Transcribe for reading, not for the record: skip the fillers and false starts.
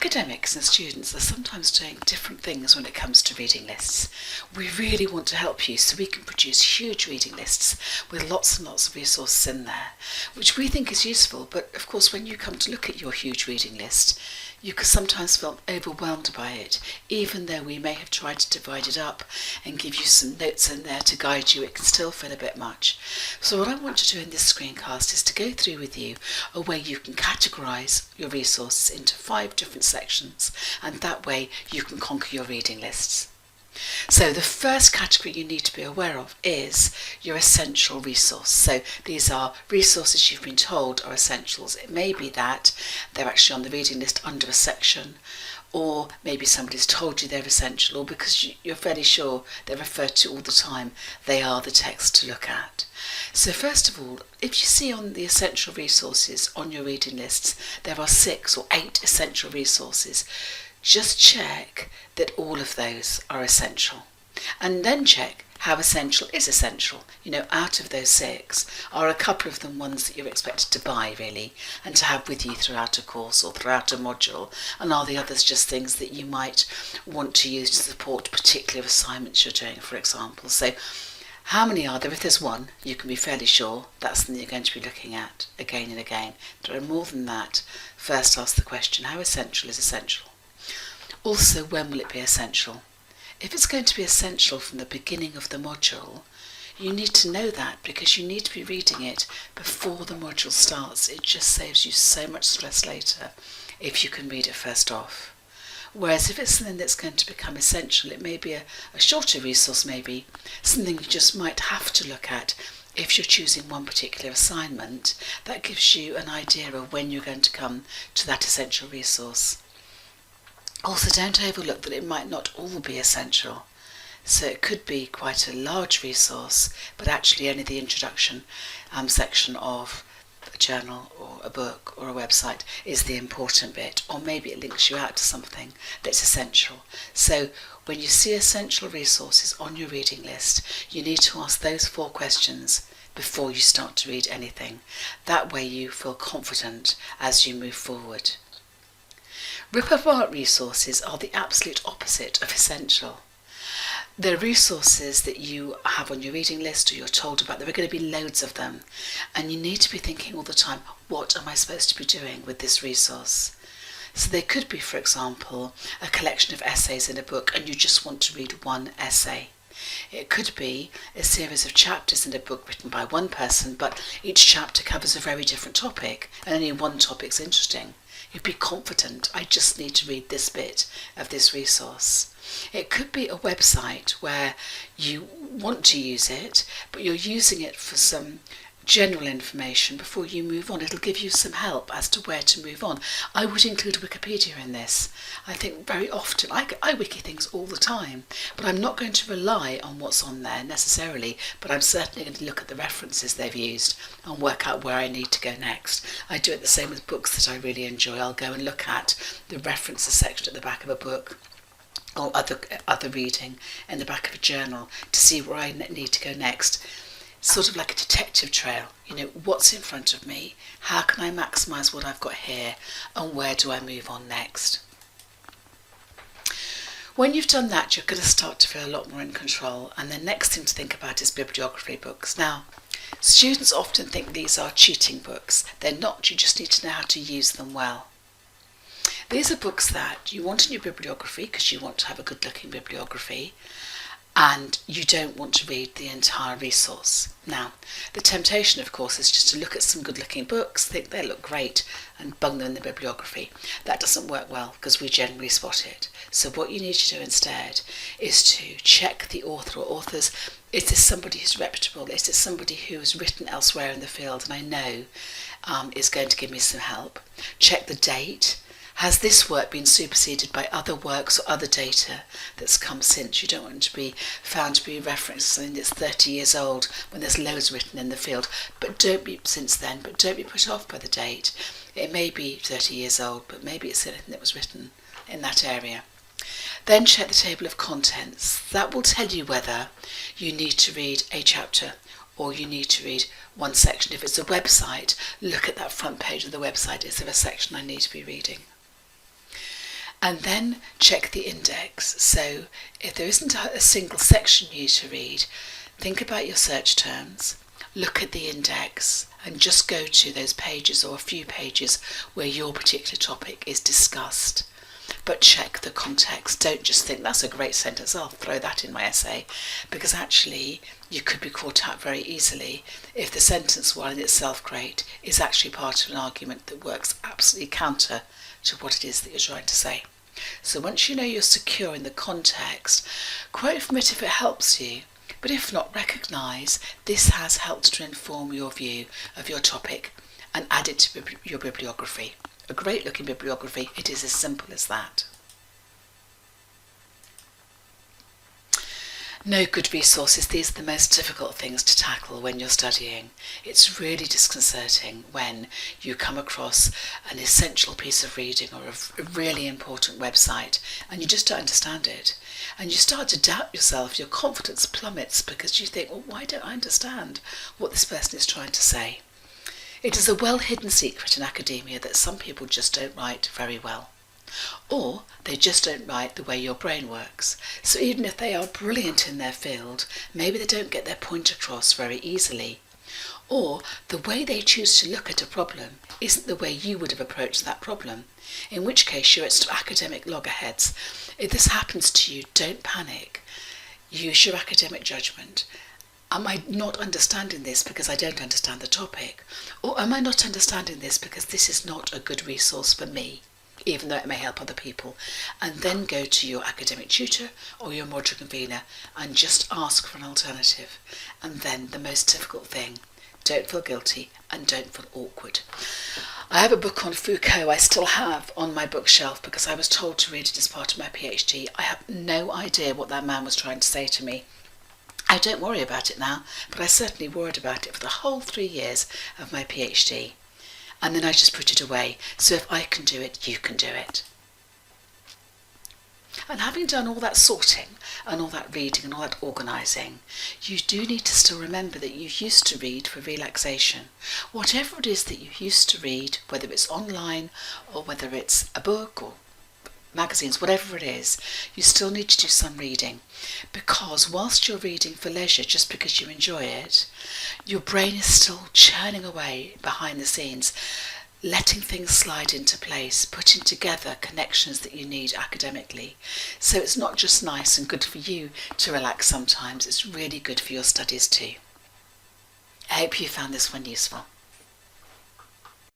Academics and students are sometimes doing different things when it comes to reading lists. We really want to help you so we can produce huge reading lists with lots and lots of resources in there, which we think is useful, but of course when you come to look at your huge reading list, you could sometimes feel overwhelmed by it, even though we may have tried to divide it up and give you some notes in there to guide you. It can still feel a bit much. So what I want to do in this screencast is to go through with you a way you can categorise your resources into 5 different sections, and that way you can conquer your reading lists. So the first category you need to be aware of is your essential resource. So these are resources you've been told are essentials. It may be that they're actually on the reading list under a section, or maybe somebody's told you they're essential, or because you're fairly sure they're referred to all the time, they are the text to look at. So first of all, if you see on the essential resources on your reading lists, there are 6 or 8 essential resources, just check that all of those are essential, and then check how essential is essential. Out of those 6, are a couple of them ones that you're expected to buy really and to have with you throughout a course or throughout a module, and are the others just things that you might want to use to support particular assignments you're doing, for example. So how many are there? If there's 1, you can be fairly sure that's something you're going to be looking at again and again. If there are more than that, first ask the question, how essential is essential? Also, when will it be essential? If it's going to be essential from the beginning of the module, you need to know that because you need to be reading it before the module starts. It just saves you so much stress later if you can read it first off. Whereas if it's something that's going to become essential, it may be a shorter resource, maybe something you just might have to look at if you're choosing one particular assignment. That gives you an idea of when you're going to come to that essential resource. Also, don't overlook that it might not all be essential. So it could be quite a large resource, but actually only the introduction section of a journal or a book or a website is the important bit, or maybe it links you out to something that's essential. So when you see essential resources on your reading list, you need to ask those 4 questions before you start to read anything. That way you feel confident as you move forward. Rip-apart resources are the absolute opposite of essential. They're resources that you have on your reading list or you're told about. There are going to be loads of them, and you need to be thinking all the time, what am I supposed to be doing with this resource? So they could be, for example, a collection of essays in a book and you just want to read 1 essay. It could be a series of chapters in a book written by one person, but each chapter covers a very different topic and only one topic's interesting. You'd be confident, I just need to read this bit of this resource. It could be a website where you want to use it, but you're using it for some general information before you move on. It'll give you some help as to where to move on. I would include Wikipedia in this. I think very often, I wiki things all the time, but I'm not going to rely on what's on there necessarily, but I'm certainly going to look at the references they've used and work out where I need to go next. I do it the same with books that I really enjoy. I'll go and look at the references section at the back of a book or other reading in the back of a journal to see where I need to go next. Sort of like a detective trail, what's in front of me, how can I maximise what I've got here, and where do I move on next? When you've done that, you're going to start to feel a lot more in control, and the next thing to think about is bibliography books. Now, students often think these are cheating books. They're not, you just need to know how to use them well. These are books that you want in your bibliography because you want to have a good looking bibliography, and you don't want to read the entire resource. Now, the temptation, of course, is just to look at some good-looking books, think they look great, and bung them in the bibliography. That doesn't work well because we generally spot it. So what you need to do instead is to check the author or authors. Is this somebody who's reputable? Is this somebody who has written elsewhere in the field and I know is going to give me some help? Check the date. Has this work been superseded by other works or other data that's come since? You don't want to be found to be referenced to something that's 30 years old when there's loads written in the field. But don't be put off by the date. It may be 30 years old, but maybe it's anything that was written in that area. Then check the table of contents. That will tell you whether you need to read a chapter or you need to read one section. If it's a website, look at that front page of the website. Is there a section I need to be reading? And then check the index. So if there isn't a single section you need to read, think about your search terms, look at the index, and just go to those pages or a few pages where your particular topic is discussed. But check the context. Don't just think, that's a great sentence, I'll throw that in my essay, because actually you could be caught out very easily if the sentence, while in itself great, is actually part of an argument that works absolutely counter to what it is that you're trying to say. So once you know you're secure in the context, quote from it if it helps you, but if not, recognise this has helped to inform your view of your topic and add it to your bibliography. A great looking bibliography, it is as simple as that. No good resources. These are the most difficult things to tackle when you're studying. It's really disconcerting when you come across an essential piece of reading or a really important website and you just don't understand it. And you start to doubt yourself, your confidence plummets because you think, well, why don't I understand what this person is trying to say? It is a well-hidden secret in academia that some people just don't write very well. Or they just don't write the way your brain works. So even if they are brilliant in their field, maybe they don't get their point across very easily. Or the way they choose to look at a problem isn't the way you would have approached that problem, in which case you're at academic loggerheads. If this happens to you, don't panic. Use your academic judgment. Am I not understanding this because I don't understand the topic? Or am I not understanding this because this is not a good resource for me, even though it may help other people? And then go to your academic tutor or your module convener and just ask for an alternative. And then the most difficult thing, don't feel guilty and don't feel awkward. I have a book on Foucault I still have on my bookshelf because I was told to read it as part of my PhD. I have no idea what that man was trying to say to me. I don't worry about it now, but I certainly worried about it for the whole 3 years of my PhD. And then I just put it away. So if I can do it, you can do it. And having done all that sorting and all that reading and all that organising, you do need to still remember that you used to read for relaxation. Whatever it is that you used to read, whether it's online or whether it's a book or magazines, whatever it is, you still need to do some reading, because whilst you're reading for leisure just because you enjoy it, your brain is still churning away behind the scenes, letting things slide into place, putting together connections that you need academically. So it's not just nice and good for you to relax sometimes, it's really good for your studies too. I hope you found this one useful.